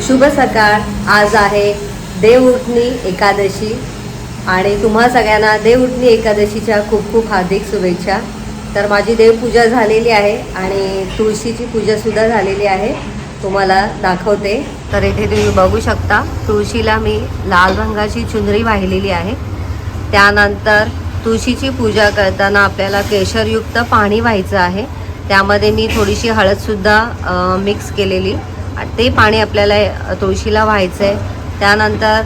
शुभ सकाळ. आज आहे देवउठणी एकादशी आणि तुम्हा सगळ्यांना देवउठणी एकादशीच्या खूप खूप हार्दिक शुभेच्छा. तर माझी देवपूजा झालेली आहे आणि तुळशीची पूजासुद्धा झालेली आहे. तुम्हाला दाखवते. तर इथे तुम्ही बघू शकता तुळशीला मी लाल रंगाची चुनरी वाहिलेली आहे. त्यानंतर तुळशीची पूजा करताना आपल्याला केशरयुक्त पाणी व्हायचं आहे. त्यामध्ये मी थोडीशी हळदसुद्धा मिक्स केलेली, ते पाणी आपल्याला तुळशीला व्हायचं आहे. त्यानंतर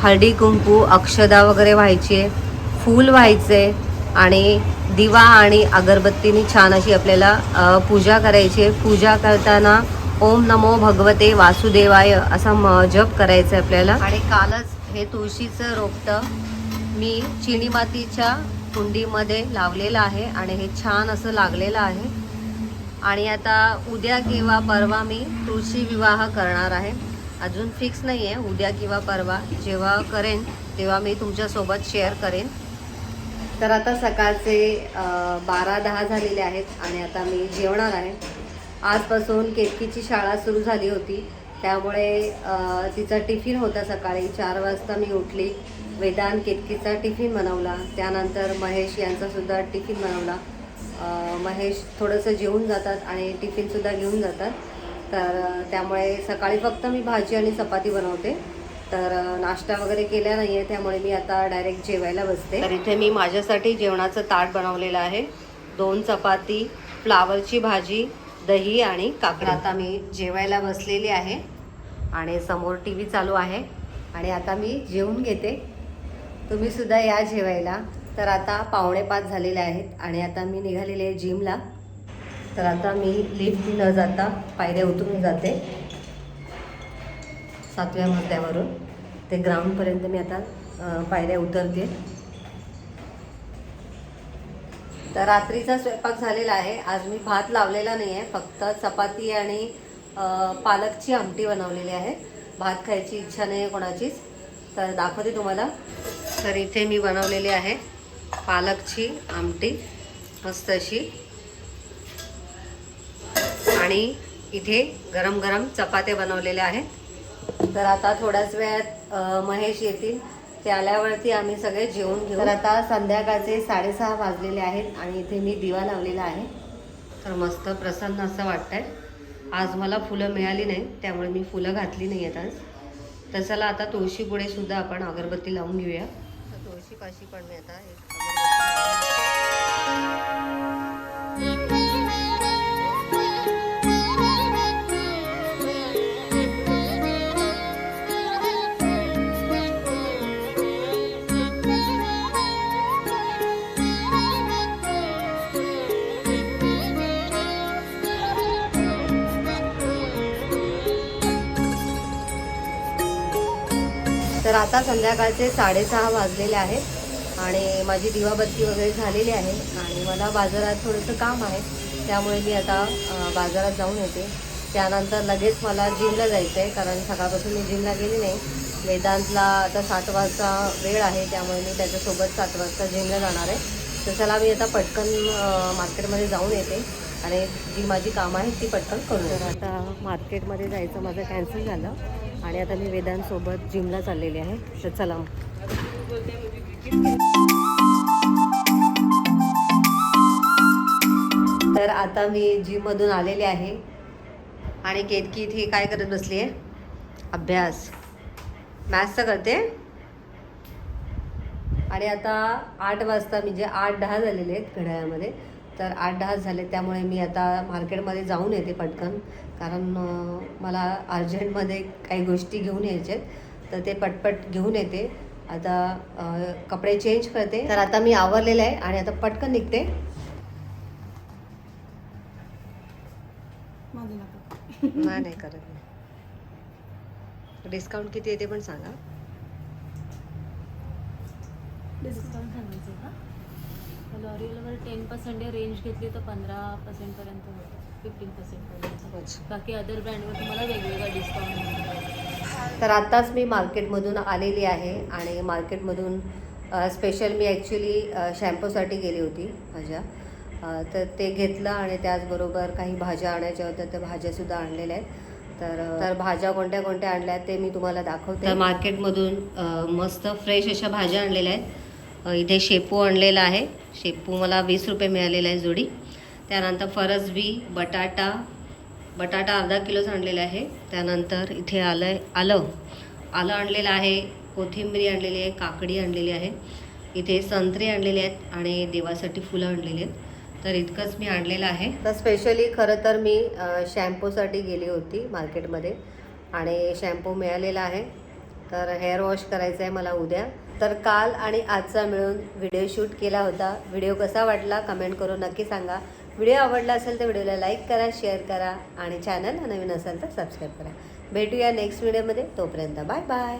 हळदी कुंकू अक्षदा वगैरे व्हायची, फूल व्हायचे आणि दिवा आणि अगरबत्तीने छान अशी आपल्याला पूजा करायची. पूजा करताना ओम नमो भगवते वासुदेवाय असा जप करायचं आहे आपल्याला. आणि कालच हे तुळशीचं रोपटं मी चिनी मातीच्या कुंडीमध्ये लावलेलं आहे आणि हे छान असं लागलेलं आहे. आणि आता उद्या किंवा परवा मी तुळशी विवाह करणार आहे. अजून फिक्स नाही आहे, उद्या किंवा परवा जेव्हा करेन तेव्हा मी तुमच्यासोबत शेअर करेन. तर आता सकाळचे 12:10 झालेले आहेत आणि आता मी जेवणार आहे. आजपासून केतकीची शाळा सुरू झाली होती, त्यामुळे तिचा टिफिन होता. सकाळी 4 वाजता मी उठली, वेदांत केतकीचा टिफिन बनवला. त्यानंतर महेश यांचासुद्धा टिफिन बनवला. महेश थोडंसं जेवून जातात आणि टिफिनसुद्धा घेऊन जातात. तर त्यामुळे सकाळी फक्त मी भाजी आणि चपाती बनवते. तर नाश्ता वगैरे केला नाही आहे, त्यामुळे मी आता डायरेक्ट जेवायला बसते. तर इथे मी माझ्यासाठी जेवणाचं ताट बनवलेलं आहे. 2 चपाती, फ्लावरची भाजी, दही आणि काकडी. आता मी जेवायला बसलेली आहे आणि समोर TV चालू आहे आणि आता मी जेवून घेते. तुम्हीसुद्धा या जेवायला. तर आता 4:45 झालेले आहेत आणि आता मी निघालेले आहे जिमला. तर आता मी लिफ्ट न जाता पायऱ्या उतरून जाते 7व्या मजल्यावरून ते ग्राउंडपर्यंत मी आता पायऱ्या उतरते. तर रात्रीचा स्वयंपाक झालेला आहे. आज मी भात लावलेला नाही आहे, फक्त चपाती आणि पालकची आमटी बनवलेली आहे. भात खायची इच्छा नाही आहे कोणाचीच. तर दाखवते तुम्हाला. तर इथे मी बनवलेली आहे पालकची आमटी मस्त अशी, आणि इथे गरम गरम चपात्या बनवलेल्या आहेत. तर आता थोड्याच वेळात महेश येतील. ते आल्यावरती आम्ही सगळे जेवून घेऊ. तर आता संध्याकाळचे 6:30 वाजलेले आहेत आणि इथे मी दिवा लावलेला आहे. तर मस्त प्रसन्न असं वाटतंय. आज मला फुलं मिळाली नाही, त्यामुळे मी फुलं घातली नाही आहेत आज. तर चला आता तुळशीपुढे सुद्धा आपण अगरबत्ती लावून घेऊया. तर तुळशीपाशी पण मी आता एक तर आता संध्याकाळचे 6:30 वाजलेले आहेत आणि माझी दिवाबत्ती वगैरे झालेली आहे आणि मला बाजारात थोडंसं काम आहे, त्यामुळे मी आता बाजारात जाऊन येते. त्यानंतर लगेच मला जिमला जायचं आहे, कारण सकाळपासून मी जिमला गेली नाही. वेदांतला आता 7 वाजता वेळ आहे, त्यामुळे मी त्याच्यासोबत 7 वाजता जिमला जाणार आहे. तर चला मी आता पटकन मार्केटमध्ये जाऊन येते आणि जी माझी कामं आहेत ती पटकन करून. तर आता मार्केटमध्ये जायचं माझं कॅन्सल झालं आणि आता मी वेदांतसोबत जिमला चाललेली आहे. तर चला. तर आता मी जिममधून आलेले आहे आणि केतकी इथे काय करत बसली आहे? अभ्यास, मॅथ्सचा करते. आणि आता 8 वाजता म्हणजे 8:10 झालेले आहेत घड्याळामध्ये. तर 8:10 झाले, त्यामुळे मी आता मार्केटमध्ये जाऊन येते पटकन, कारण मला अर्जंटमध्ये काही गोष्टी घेऊन यायच्या आहेत. तर ते पटपट घेऊन येते. आता कपडे चेंज करते. तर आता मी आवरलेलं आहे आणि आता पटकन निघते. नाही करत. डिस्काउंट किती येते पण सांगा. डिस्काउंट सांगायचं का? लॉरियलवर 10% रेंज घेतली तर 15% पर्यंत होतं, 15% पर्यंत. बाकी अदर ब्रँडवर तुम्हाला वेगवेगळा डिस्काउंट मिळतो. तर आत्ताच मी मार्केटमधून आलेली आहे आणि मार्केटमधून स्पेशल मी ॲक्च्युली शॅम्पूसाठी गेली होती माझ्या. तर ते घेतलं आणि त्याचबरोबर काही भाज्या आणायच्या होत्या, त्या भाज्यासुद्धा आणलेल्या आहेत. तर भाज्या कोणत्या कोणत्या आणल्या ते मी तुम्हाला दाखवते. तर मार्केटमधून मस्त फ्रेश अशा भाज्या आणलेल्या आहेत. इथे शेपू आणलेला आहे. शेपू मला 20 रुपये मिळालेला आहे जोडी. त्यानंतर फरसबी, बटाटा अर्धा किलोच आणलेला आहे. त्यानंतर इथे आलं आणलेलं आहे. कोथिंबीर आणलेली आहे. काकडी आणलेली आहे. इथे संत्रे आणलेले आहेत आणि देवासाठी फुलं आणलेली आहेत. तर इतकंच मी आणलेलं आहे. तर स्पेशली खरं तर मी शॅम्पूसाठी गेली होती मार्केटमध्ये आणि शॅम्पू मिळालेला आहे. तर हेअर वॉश करायचं आहे मला उद्या. तर काल आणि आजचा मिळून व्हिडिओ शूट केला होता. व्हिडिओ कसा वाटला कमेंट करून नक्की सांगा. व्हिडिओ आवडला असेल तर व्हिडिओला लाईक करा, शेअर करा आणि चॅनलला नवीन असेल तर सबस्क्राईब करा. भेटूया नेक्स्ट व्हिडिओमध्ये. तोपर्यंत बाय बाय.